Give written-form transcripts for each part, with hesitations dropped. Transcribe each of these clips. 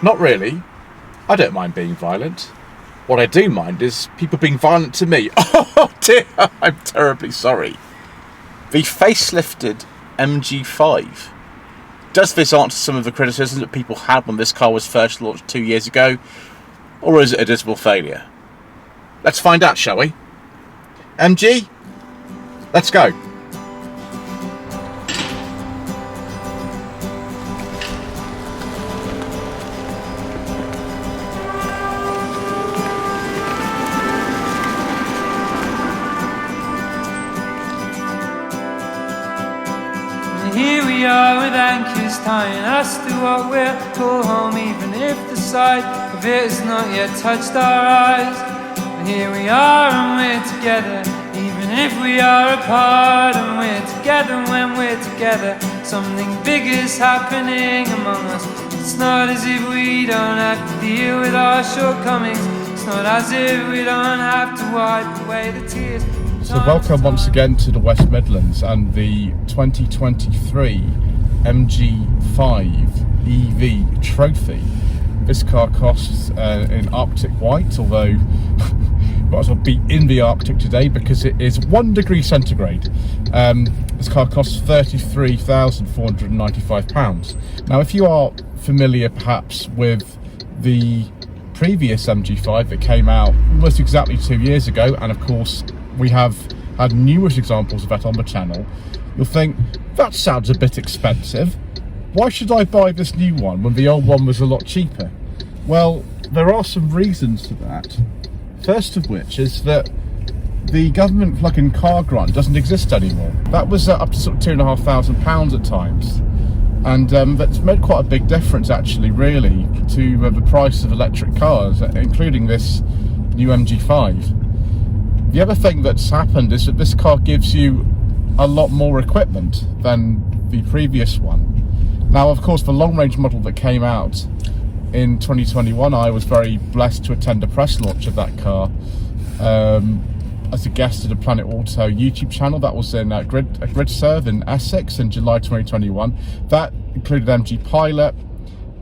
Not really. I don't mind being violent. What I do mind is people being violent to me. Oh dear, I'm terribly sorry. The facelifted MG5. Does this answer some of the criticisms that people had when this car was first launched 2 years ago? Or is it a dismal failure? Let's find out, shall we? MG, let's go. Here we are with anchors tying us to what we'll call home, even if the sight of it has not yet touched our eyes. And here we are and we're together, even if we are apart. And we're together when we're together. Something big is happening among us. It's not as if we don't have to deal with our shortcomings. It's not as if we don't have to wipe away the tears. So welcome once again to the West Midlands and the 2023 MG5 EV Trophy. This car costs in Arctic white, although might as well be in the Arctic today because it is 1 degree centigrade. This car costs £33,495. Now, if you are familiar perhaps with the previous MG5 that came out almost exactly 2 years ago, and of course we have had numerous examples of that on the channel, you'll think, that sounds a bit expensive. Why should I buy this new one when the old one was a lot cheaper? Well, there are some reasons to that. First of which is that the government plug-in car grant doesn't exist anymore. That was up to sort of £2,500 at times. And that's made quite a big difference actually, really, to the price of electric cars, including this new MG5. The other thing that's happened is that this car gives you a lot more equipment than the previous one. Now, of course, the long-range model that came out in 2021, I was very blessed to attend a press launch of that car as a guest at a Planet Auto YouTube channel. That was in Grid Serve in Essex in July 2021. That included MG Pilot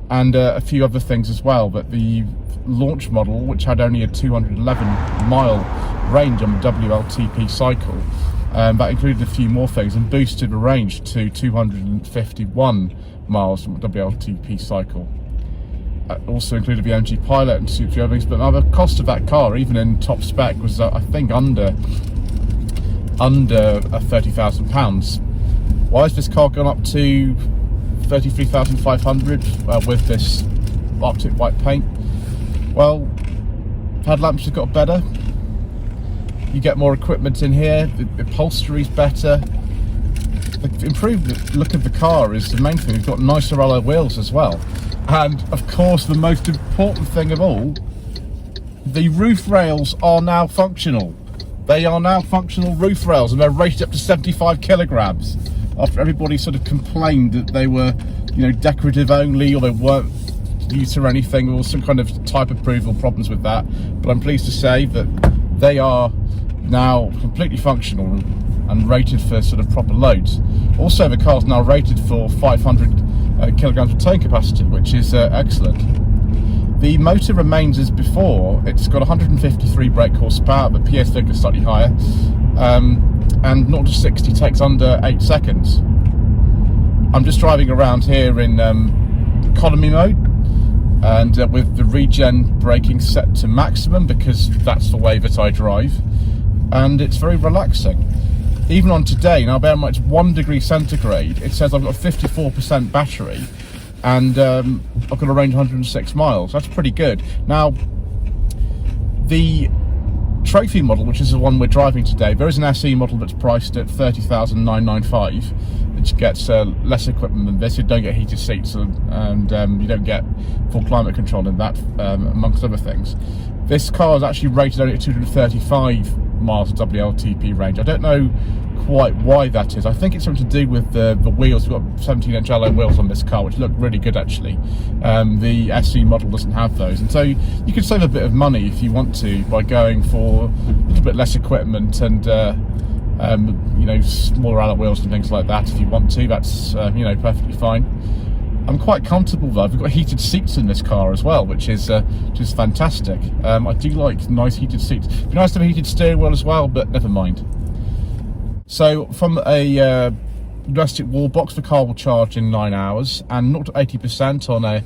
and a few other things as well. But the launch model, which had only a 211-mile range on the WLTP cycle, that included a few more things and boosted the range to 251 miles from the WLTP cycle. Also included the MG Pilot and a few other things, but now the cost of that car, even in top spec, was I think under £30,000. Why has this car gone up to £33,500 with this Arctic white paint? Well, headlamps have got better. You get more equipment in here. The upholstery's better. The improved look of the car is the main thing. We've got nicer alloy wheels as well. And of course, the most important thing of all, the roof rails are now functional. They are now functional roof rails, and they're rated up to 75 kilograms. After everybody sort of complained that they were, you know, decorative only, or they weren't used or anything, there was some kind of type approval problems with that. But I'm pleased to say that they are now completely functional and rated for sort of proper loads. Also, the car's now rated for 500 kilograms of towing capacity, which is excellent. The motor remains as before. It's got 153 brake horsepower, but PS figure is slightly higher, and 0 to 60 takes under 8 seconds. I'm just driving around here in economy mode, and with the regen braking set to maximum, because that's the way that I drive, and it's very relaxing. Even on today, now bear in mind it's 1 degree centigrade, it says I've got 54% battery, and I've got a range of 106 miles. That's pretty good. Now, the Trophy model, which is the one we're driving today, there is an SE model that's priced at £30,995, which gets less equipment than this. You don't get heated seats, and you don't get full climate control in that, amongst other things. This car is actually rated only at 235 miles of WLTP range. I don't know quite why that is. I think it's something to do with the wheels. We've got 17-inch alloy wheels on this car, which look really good actually. The SE model doesn't have those, and so you can save a bit of money if you want to by going for a little bit less equipment and you know, smaller alloy wheels and things like that. If you want to, that's you know, perfectly fine. I'm quite comfortable though. We've got heated seats in this car as well, which is fantastic. I do like nice heated seats. It'd be nice to have a heated steering wheel as well, but never mind. So from a domestic wall box, the car will charge in 9 hours, and 0 to 80% on a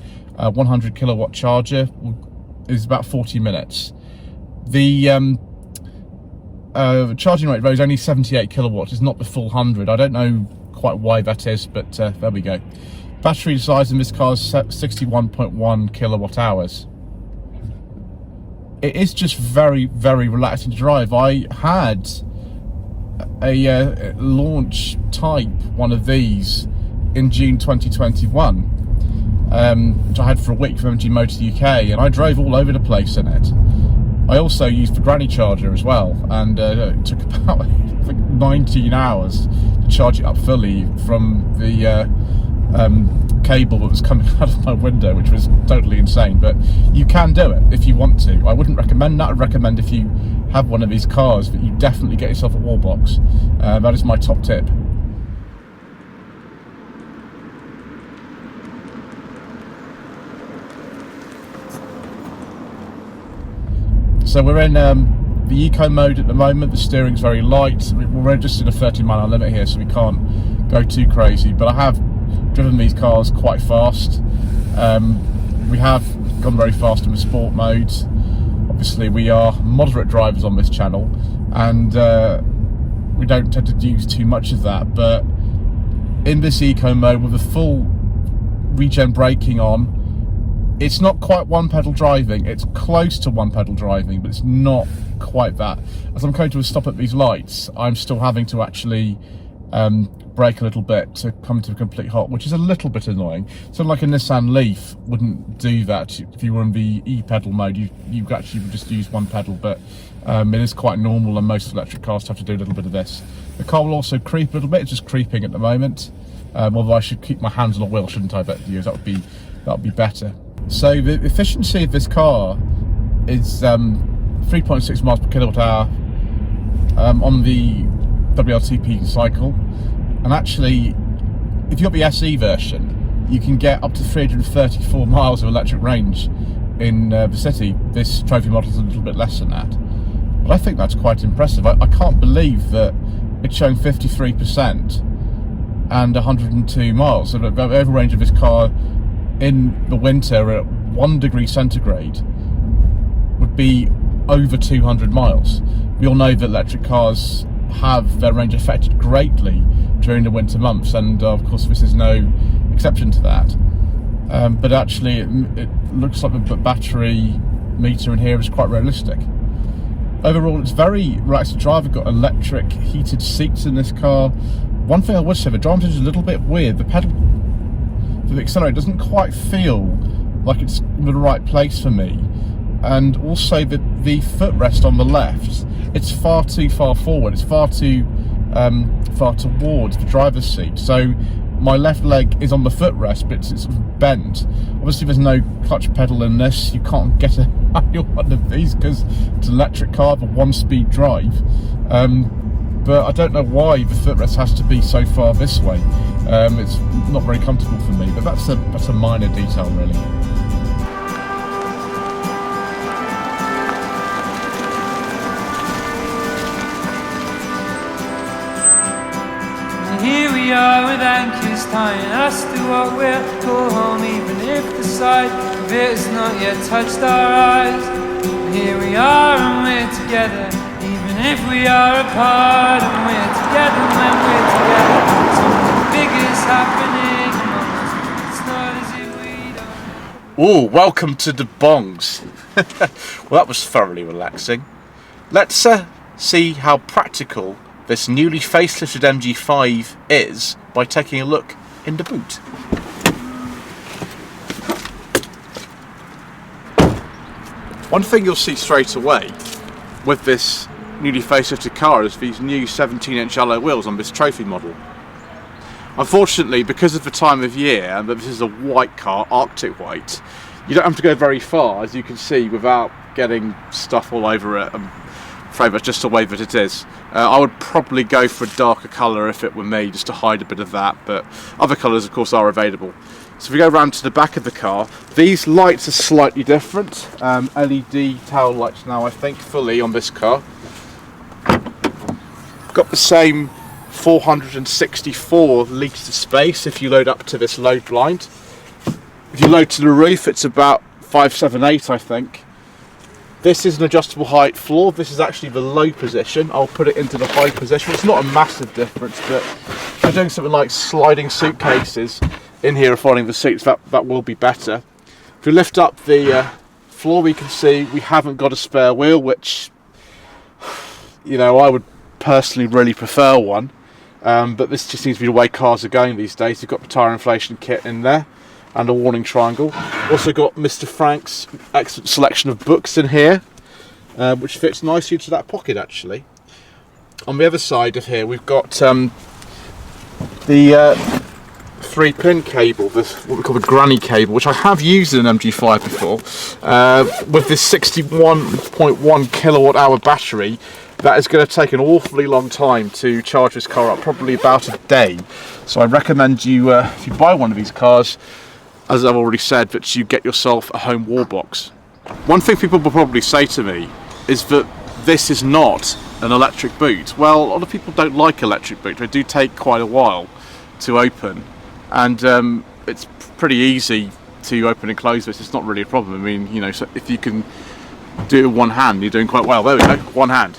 100 kilowatt charger is about 40 minutes. The charging rate though is only 78 kilowatts. It's not the full 100. I don't know quite why that is, but there we go. Battery size in this car is 61.1 kilowatt hours. It is just very, very relaxing to drive. I had a launch type one of these in June 2021, which I had for a week from MG Motors UK, and I drove all over the place in it. I also used the granny charger as well, and it took about I think 19 hours to charge it up fully from the cable that was coming out of my window, which was totally insane. But you can do it if you want to. I wouldn't recommend that. I'd recommend if you have one of these cars that you definitely get yourself a wall box. That is my top tip. So we're in the eco mode at the moment. The steering's very light. We're just in a 30-mile limit here, so we can't go too crazy. But I have driven these cars quite fast. We have gone very fast in the sport mode. Obviously, we are moderate drivers on this channel, and we don't tend to use too much of that. But in this eco mode, with the full regen braking on, it's not quite one pedal driving. It's close to one pedal driving, but it's not quite that. As I'm coming to a stop at these lights, I'm still having to actually brake a little bit to come to a complete halt, which is a little bit annoying. So like a Nissan Leaf wouldn't do that. If you were in the e-pedal mode, you actually would just use one pedal, but it is quite normal, and most electric cars have to do a little bit of this. The car will also creep a little bit. It's just creeping at the moment. Although I should keep my hands on the wheel, shouldn't I? Bet you that would be better. So the efficiency of this car is 3.6 miles per kilowatt hour on the WLTP cycle, and actually if you've got the SE version you can get up to 334 miles of electric range in the city. This trophy model is a little bit less than that, but I think that's quite impressive. I can't believe that it's showing 53% and 102 miles. So the overall range of this car in the winter at 1 degree centigrade would be over 200 miles. We all know that electric cars have their range affected greatly during the winter months, and of course this is no exception to that. But actually it looks like the battery meter in here is quite realistic. Overall it's very relaxed to drive. We've got electric heated seats in this car. One thing I would say, the driving is a little bit weird. The pedal for the accelerator doesn't quite feel like it's in the right place for me, and also the footrest on the left, it's far too far forward. It's far too far towards the driver's seat, so my left leg is on the footrest, but it's sort of bent. Obviously there's no clutch pedal in this. You can't get a manual one of these because it's an electric car with a 1-speed drive. But I don't know why the footrest has to be so far this way. It's not very comfortable for me, but that's a minor detail really. Here we are with anchors tying us to what we'll call home, even if the side of it has not yet touched our eyes. And here we are and we're together, even if we are apart. And we're together when we're together. Something big is happening among us. It's not as if we don't. Ooh, welcome to the bongs. Well, that was thoroughly relaxing. Let's see how practical this newly facelifted MG5 is by taking a look in the boot. One thing you'll see straight away with this newly facelifted car is these new 17-inch alloy wheels on this trophy model. Unfortunately, because of the time of year and that this is a white car, Arctic white, you don't have to go very far, as you can see, without getting stuff all over it. afraid that's just the way that it is. I would probably go for a darker colour if it were me, just to hide a bit of that, but other colours of course are available. So if we go around to the back of the car, these lights are slightly different. LED tail lights now, I think, fully on this car. Got the same 464 litres of space if you load up to this load blind. If you load to the roof, it's about 578, I think. This is an adjustable height floor. This is actually the low position. I'll put it into the high position. It's not a massive difference, but if you're doing something like sliding suitcases in here or folding the seats, that will be better. If we lift up the floor, we can see we haven't got a spare wheel, which, you know, I would personally really prefer one. But this just seems to be the way cars are going these days. You've got the tyre inflation kit in there and a warning triangle. Also got Mr. Frank's excellent selection of books in here, which fits nicely into that pocket actually. On the other side of here we've got the 3-pin cable, this what we call the granny cable, which I have used in an MG5 before, with this 61.1 kilowatt hour battery. That is going to take an awfully long time to charge this car up, probably about a day. So I recommend you, if you buy one of these cars, as I've already said, that you get yourself a home wall box. One thing people will probably say to me is that this is not an electric boot. Well, a lot of people don't like electric boots. They do take quite a while to open, and it's pretty easy to open and close this. It's not really a problem. I mean, you know, so if you can do it with one hand, you're doing quite well. There we go, one hand.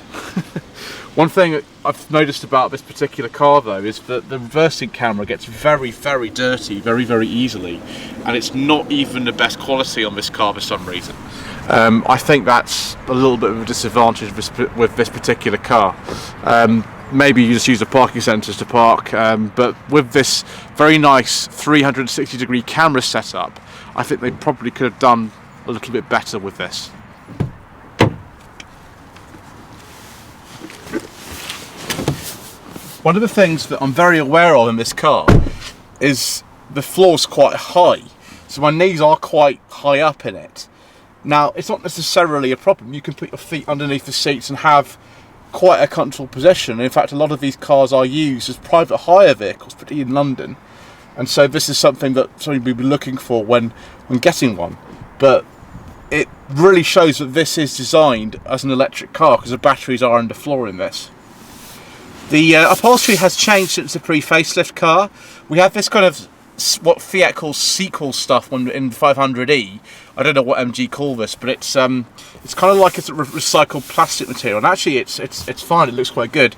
One thing that I've noticed about this particular car though is that the reversing camera gets very, very dirty very, very easily, and it's not even the best quality on this car for some reason. I think that's a little bit of a disadvantage with this particular car. Maybe you just use the parking sensors to park, but with this very nice 360-degree camera setup, I think they probably could have done a little bit better with this. One of the things that I'm very aware of in this car is the floor's quite high, so my knees are quite high up in it. Now, it's not necessarily a problem. You can put your feet underneath the seats and have quite a comfortable position. In fact, a lot of these cars are used as private hire vehicles, particularly in London, and so this is something that we'll be looking for when getting one. But it really shows that this is designed as an electric car because the batteries are underfloor in this. The upholstery has changed since the pre-facelift car. We have this kind of what Fiat calls sequel stuff in 500e. I don't know what MG call this, but it's kind of like it's a recycled plastic material, and actually it's fine. It looks quite good.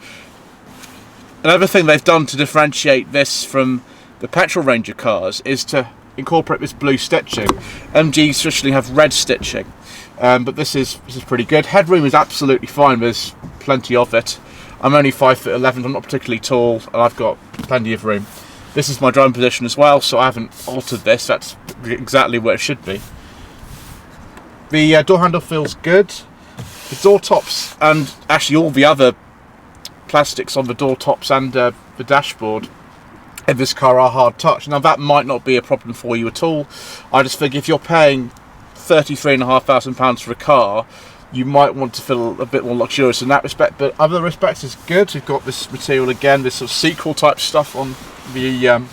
Another thing they've done to differentiate this from the petrol Ranger cars is to incorporate this blue stitching. MGs traditionally have red stitching, but this is pretty good. Headroom is absolutely fine. There's plenty of it. I'm only 5'11", I'm not particularly tall, and I've got plenty of room. This is my driving position as well, so I haven't altered this. That's exactly where it should be. The door handle feels good. The door tops, and actually all the other plastics on the door tops and the dashboard in this car are hard touch. Now that might not be a problem for you at all. I just figure if you're paying £33,500 for a car, you might want to feel a bit more luxurious in that respect, but other respects is good. We've got this material again, this sort of sequel type stuff on the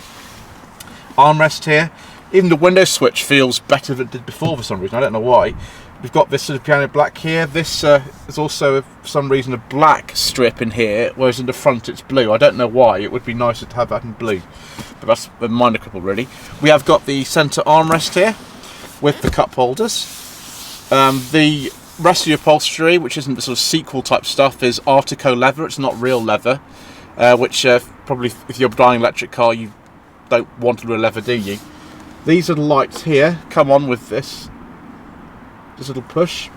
armrest here. Even the window switch feels better than it did before for some reason. I don't know why. We've got this sort of piano black here. This is also for some reason a black strip in here, whereas in the front it's blue. I don't know why. It would be nicer to have that in blue, but that's a minor couple really. We have got the centre armrest here with the cup holders. The rest of the upholstery, which isn't the sort of sequel type stuff, is Artico leather. It's not real leather, which probably if you're buying an electric car you don't want real leather, do you? These are the lights here, come on with this little push.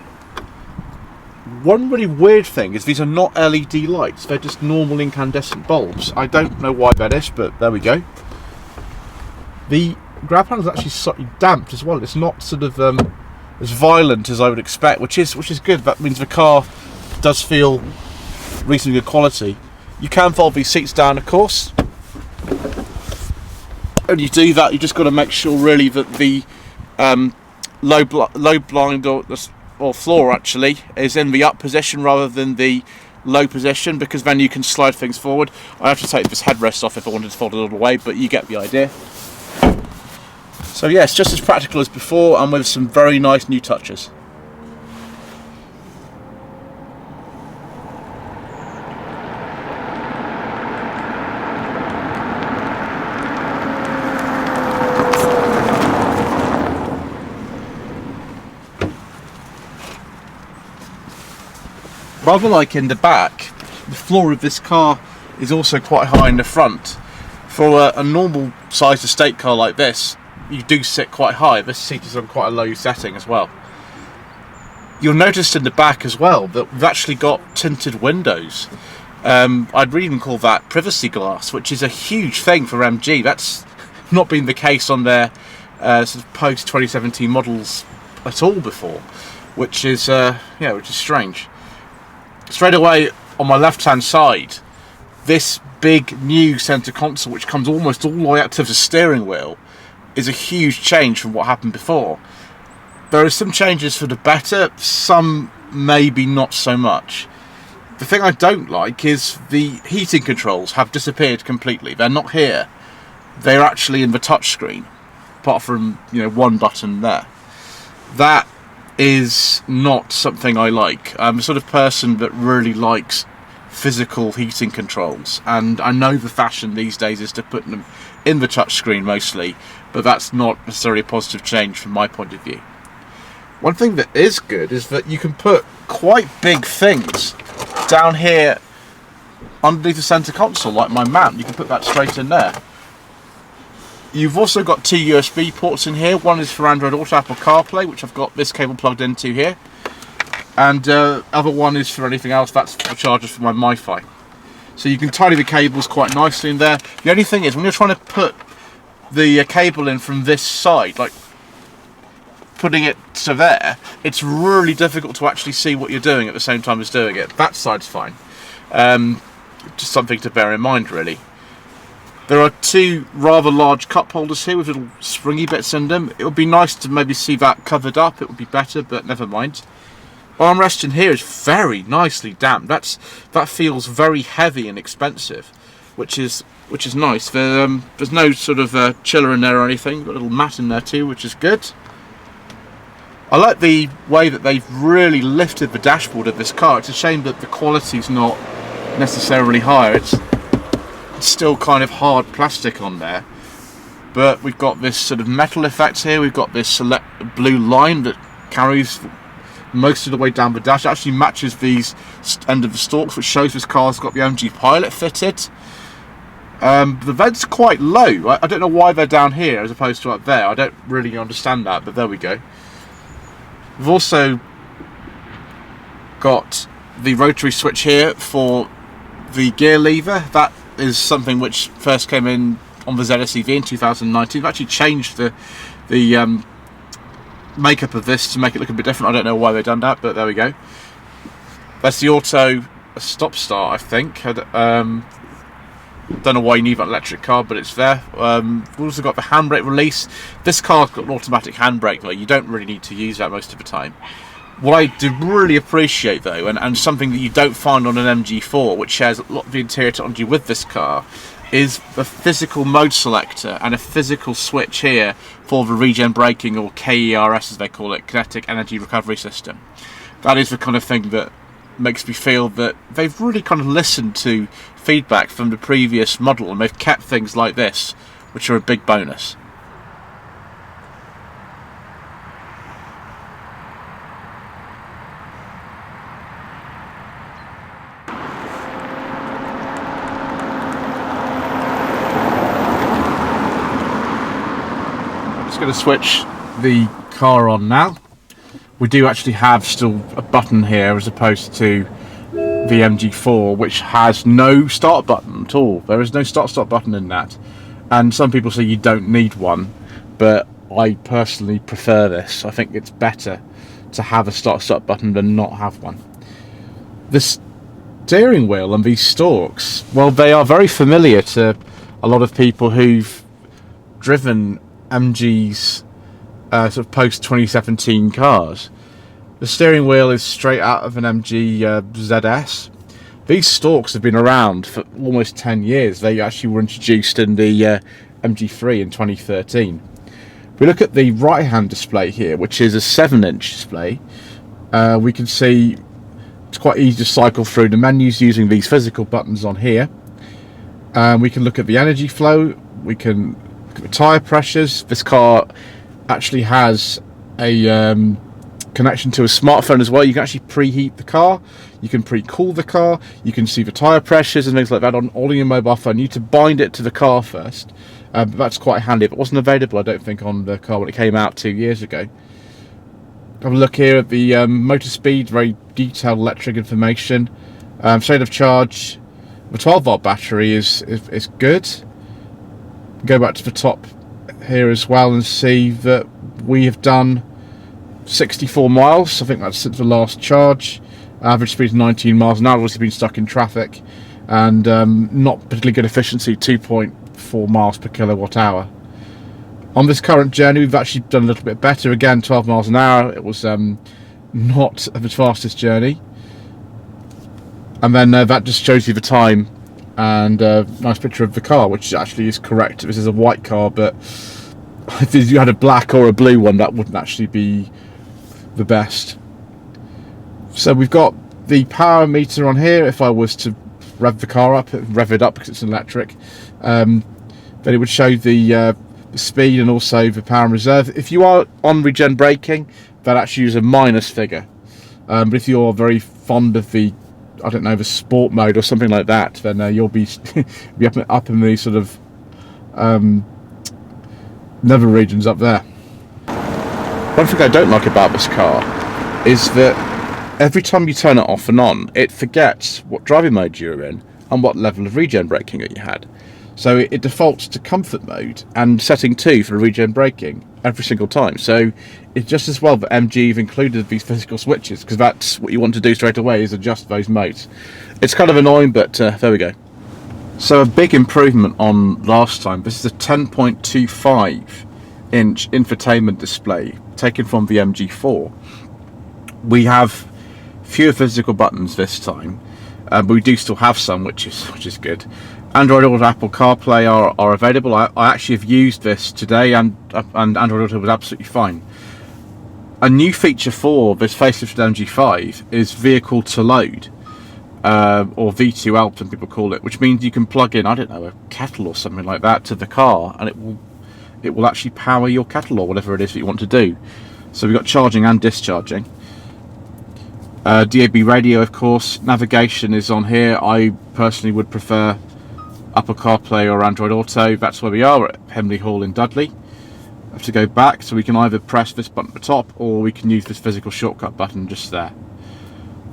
One really weird thing is these are not LED lights, they're just normal incandescent bulbs. I don't know why that is, but there we go. The grab handle is actually slightly damped as well. It's not sort of as violent as I would expect, which is good. That means the car does feel reasonably good quality. You can fold these seats down, of course. And you do that, you just got to make sure really that the low blind door, or floor actually, is in the up position rather than the low position, because then you can slide things forward. I have to take this headrest off if I wanted to fold it all the way, but you get the idea. So yes, just as practical as before, and with some very nice new touches. Rather like in the back, the floor of this car is also quite high in the front. For a normal sized estate car like this, you do sit quite high. This seat is on quite a low setting as well. You'll notice in the back as well that we've actually got tinted windows. I'd even call that privacy glass, which is a huge thing for MG. That's not been the case on their sort of post 2017 models at all before, which is which is strange. Straight away on my left hand side, this big new centre console, which comes almost all the way up to the steering wheel, is a huge change from what happened before. There are some changes for the better, some maybe not so much. The thing I don't like is the heating controls have disappeared completely. They're not here. They're actually in the touchscreen, apart from one button there. That is not something I like. I'm the sort of person that really likes physical heating controls, and I know the fashion these days is to put them in the touchscreen mostly, but that's not necessarily a positive change from my point of view. One thing that is good is that you can put quite big things down here underneath the centre console, like my mount. You can put that straight in there. You've also got two USB ports in here. One is for Android Auto, Apple CarPlay, which I've got this cable plugged into here, and other one is for anything else. That's the charger for my MiFi. So you can tidy the cables quite nicely in there. The only thing is, when you're trying to put the cable in from this side, like putting it to there, it's really difficult to actually see what you're doing at the same time as doing it. That side's fine. Just something to bear in mind, really. There are two rather large cup holders here with little springy bits in them. It would be nice to maybe see that covered up. It would be better, but never mind. Armrest in here is very nicely damped. That feels very heavy and expensive, which is nice. There's no sort of chiller in there or anything. Got a little mat in there too, which is good. I like the way that they've really lifted the dashboard of this car. It's a shame that the quality's not necessarily higher. It's still kind of hard plastic on there, but we've got this sort of metal effect here. We've got this select blue line that carries most of the way down the dash. It actually matches these end of the stalks, which shows this car's got the MG Pilot fitted. The vents are quite low. I don't know why they're down here as opposed to up there. I don't really understand that, but there we go. We've also got the rotary switch here for the gear lever. That is something which first came in on the ZS EV in 2019. They've actually changed the makeup of this to make it look a bit different. I don't know why they've done that, but there we go. That's the auto stop start, I think. Don't know why you need that electric car, but it's there. We've also got the handbrake release. This car's got an automatic handbrake though. You don't really need to use that most of the time. What I do really appreciate though, and something that you don't find on an MG4, which shares a lot of the interior technology with this car, is the physical mode selector and a physical switch here for the regen braking, or KERS as they call it, kinetic energy recovery system. That is the kind of thing that makes me feel that they've really kind of listened to feedback from the previous model, and they've kept things like this, which are a big bonus. Going to switch the car on now. We do actually have still a button here as opposed to the MG4, which has no start button at all. There is no start button in that, and some people say you don't need one, but I personally prefer this. I think it's better to have a start button than not have one. The steering wheel and these stalks, well, they are very familiar to a lot of people who've driven MG's sort of post 2017 cars. The steering wheel is straight out of an MG ZS. These stalks have been around for almost 10 years. They actually were introduced in the MG3 in 2013. If we look at the right hand display here, which is a 7-inch display, we can see it's quite easy to cycle through the menus using these physical buttons on here. We can look at the energy flow, we can look at the tyre pressures. This car actually has a connection to a smartphone as well. You can actually preheat the car, you can pre-cool the car, you can see the tyre pressures and things like that on all your mobile phone. You need to bind it to the car first, but that's quite handy. It wasn't available, I don't think, on the car when it came out 2 years ago. Have a look here at the motor speed, very detailed electric information. State of charge, the 12-volt battery is good. Go back to the top here as well and see that we have done 64 miles. I think that's since the last charge. Average speed is 19 miles an hour. Obviously been stuck in traffic, and not particularly good efficiency, 2.4 miles per kilowatt hour. On this current journey, we've actually done a little bit better. Again, 12 miles an hour. It was not the fastest journey. And then that just shows you the time and a nice picture of the car, which actually is correct. This is a white car, but if you had a black or a blue one, that wouldn't actually be the best. So we've got the power meter on here. If I was to rev the car up, rev it up because it's an electric, then it would show the speed and also the power and reserve. If you are on regen braking, that actually is a minus figure. But if you're very fond of the, I don't know, the sport mode or something like that, then you'll be up in the sort of nether regions up there. One thing I don't like about this car is that every time you turn it off and on, it forgets what driving mode you're in and what level of regen braking that you had. So it defaults to comfort mode and setting 2 for regen braking every single time. So it's just as well that MG have included these physical switches, because that's what you want to do straight away, is adjust those modes. It's kind of annoying, but there we go. So a big improvement on last time. This is a 10.25-inch infotainment display taken from the MG4. We have fewer physical buttons this time, but we do still have some, which is good. Android Auto, Apple CarPlay are available. I actually have used this today, and Android Auto was absolutely fine. A new feature for this facelifted MG5 is vehicle to load, or V2L, some people call it, which means you can plug in, I don't know, a kettle or something like that to the car, and it will actually power your kettle or whatever it is that you want to do. So we've got charging and discharging. DAB radio, of course. Navigation is on here. I personally would prefer Apple CarPlay or Android Auto. That's where we are, at Hemley Hall in Dudley. I have to go back, so we can either press this button at the top or we can use this physical shortcut button just there.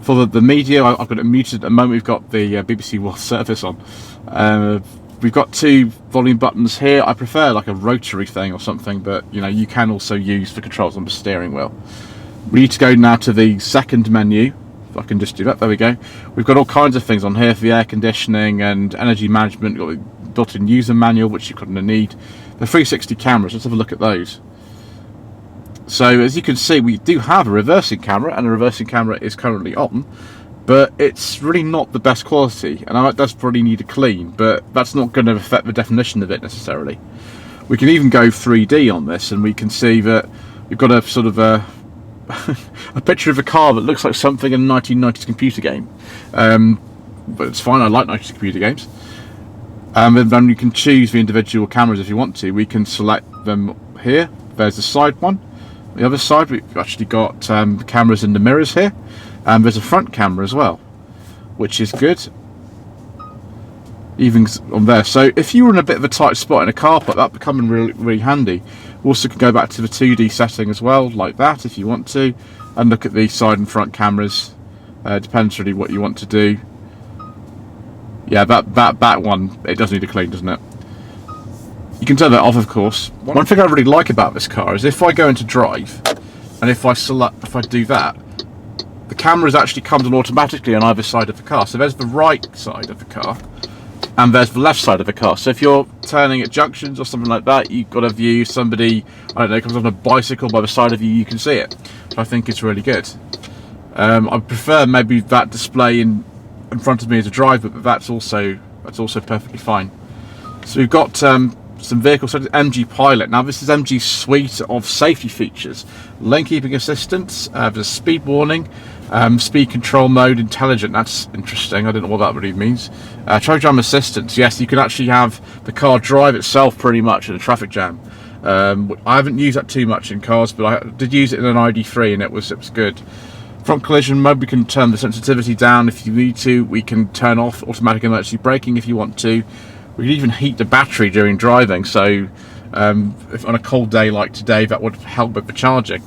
For the media, I've got it muted at the moment. We've got the BBC World Service on. We've got 2 volume buttons here. I prefer like a rotary thing or something, but you know, you can also use the controls on the steering wheel. We need to go now to the second menu. If I can just do that, there we go. We've got all kinds of things on here for the air conditioning and energy management. We've got the built-in user manual, which you're going to need. The 360 cameras, let's have a look at those. So as you can see, we do have a reversing camera, and the reversing camera is currently on, but it's really not the best quality, and that does probably need a clean, but that's not going to affect the definition of it necessarily. We can even go 3D on this, and we can see that we've got a sort of a picture of a car that looks like something in a 1990s computer game, but it's fine. I like 90s computer games. And then you can choose the individual cameras if you want to. We can select them here. There's the side one. The other side, we've actually got cameras in the mirrors here, and there's a front camera as well, which is good. Even on there. So if you were in a bit of a tight spot in a car park, that becoming really handy. We also can go back to the 2D setting as well, like that, if you want to, and look at the side and front cameras. Depends really what you want to do. Yeah, that one, it does need a clean, doesn't it? You can turn that off, of course. One thing I really like about this car is if I go into drive, and if I do that, the cameras actually comes on automatically on either side of the car. So there's the right side of the car, and there's the left side of the car. So if you're turning at junctions or something like that, you've got a view, somebody, I don't know, comes on a bicycle by the side of you, you can see it. So I think it's really good. I prefer maybe that display in front of me as a driver, but that's also perfectly fine. So we've got some vehicles such as MG Pilot. Now this is MG's suite of safety features: lane keeping assistance, there's a speed warning, speed control mode, intelligent. That's interesting. I don't know what that really means. Traffic jam assistance. Yes, you can actually have the car drive itself pretty much in a traffic jam. I haven't used that too much in cars, but I did use it in an ID3 and it was good. Front collision mode, we can turn the sensitivity down if you need to. We can turn off automatic emergency braking if you want to. We can even heat the battery during driving, so if on a cold day like today, that would help with the charging.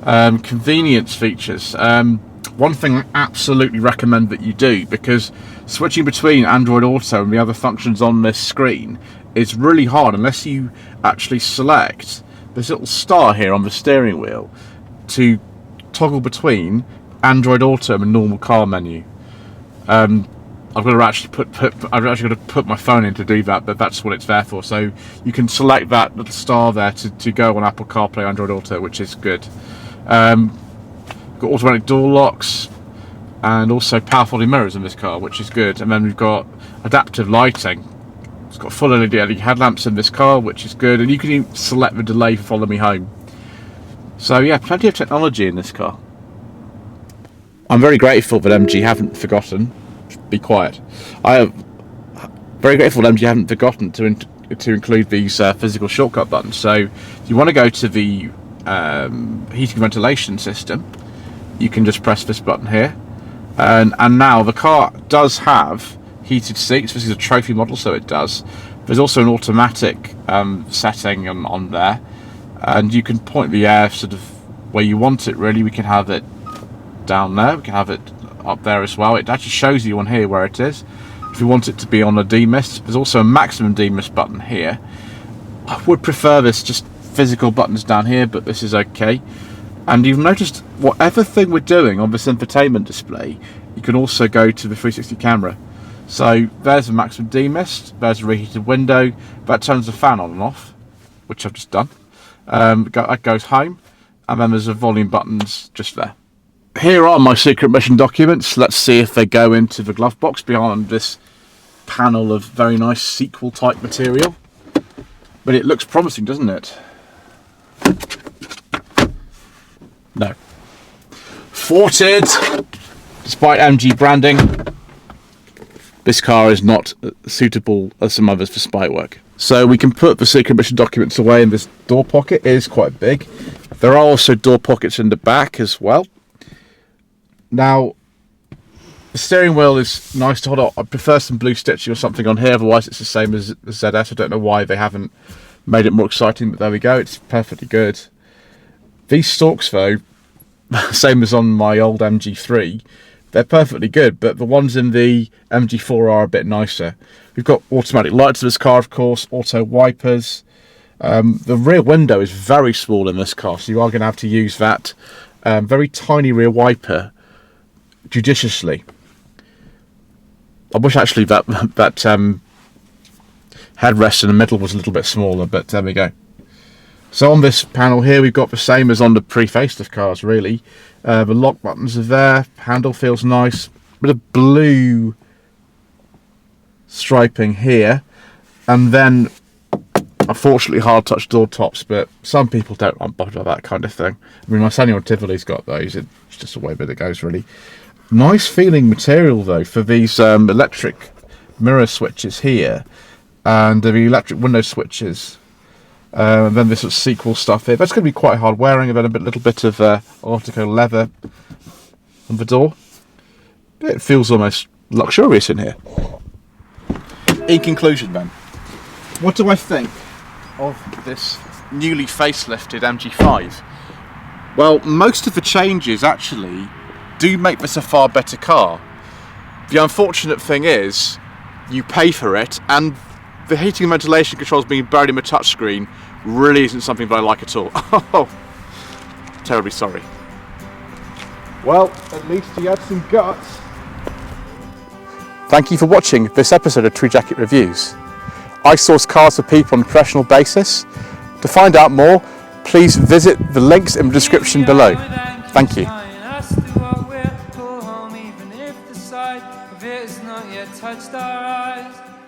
Convenience features. One thing I absolutely recommend that you do, because switching between Android Auto and the other functions on this screen is really hard unless you actually select this little star here on the steering wheel to toggle between Android Auto and the normal car menu. I've got to actually put my phone in to do that, but that's what it's there for. So you can select that little star there to go on Apple CarPlay, Android Auto, which is good. Got automatic door locks and also power folding mirrors in this car, which is good. And then we've got adaptive lighting. It's got full LED headlamps in this car, which is good. And you can even select the delay for Follow Me Home. So yeah, plenty of technology in this car. I'm very grateful that MG haven't forgotten. Be quiet. I am very grateful that MG haven't forgotten to include these physical shortcut buttons. So if you want to go to the heating and ventilation system, you can just press this button here, and now the car does have heated seats. This is a trophy model, so it does. There's also an automatic setting on there, and you can point the air sort of where you want it really. We can have it down there, we can have it up there as well. It actually shows you on here where it is if you want it to be on a demist. There's also a maximum demist button here. I would prefer this just physical buttons down here, but this is okay. And you've noticed whatever thing we're doing on this infotainment display, you can also go to the 360 camera. So there's the maximum demist, there's a reheated window, that turns the fan on and off, which I've just done. That goes home, and then there's the volume buttons just there. Here are my secret mission documents. Let's see if they go into the glove box behind this panel of very nice sequel type material. But it looks promising, doesn't it? No. Thwarted! Despite MG branding, this car is not suitable as some others for spy work. So we can put the secret mission documents away in this door pocket. It is quite big. There are also door pockets in the back as well. Now, the steering wheel is nice to hold on. I prefer some blue stitching or something on here, otherwise it's the same as the ZS. I don't know why they haven't made it more exciting, but there we go, it's perfectly good. These stalks though, same as on my old MG3, they're perfectly good, but the ones in the MG4 are a bit nicer. We've got automatic lights in this car, of course, auto wipers. The rear window is very small in this car, so you are going to have to use that very tiny rear wiper judiciously. I wish actually that headrest in the middle was a little bit smaller, but there we go. So on this panel here, we've got the same as on the pre-facelift cars, really. The lock buttons are there, handle feels nice, bit of blue striping here, and then unfortunately hard touch door tops, but some people don't bother that kind of thing. I mean, my Samuel Tivoli's got those, it's just the way that it goes, really. Nice feeling material though for these electric mirror switches here, and the electric window switches. And then this sort of sequel stuff here. That's going to be quite hard wearing, and then a little bit of Artico leather on the door. It feels almost luxurious in here. In conclusion then, what do I think of this newly facelifted MG5? Well, most of the changes actually do make this a far better car. The unfortunate thing is, you pay for it, and the heating and ventilation controls being buried in a touchscreen really isn't something that I like at all. Oh, terribly sorry. Well, at least he had some guts. Thank you for watching this episode of Tweed Jacket Reviews. I source cars for people on a professional basis. To find out more, please visit the links in the description below. Thank you. Touched our eyes.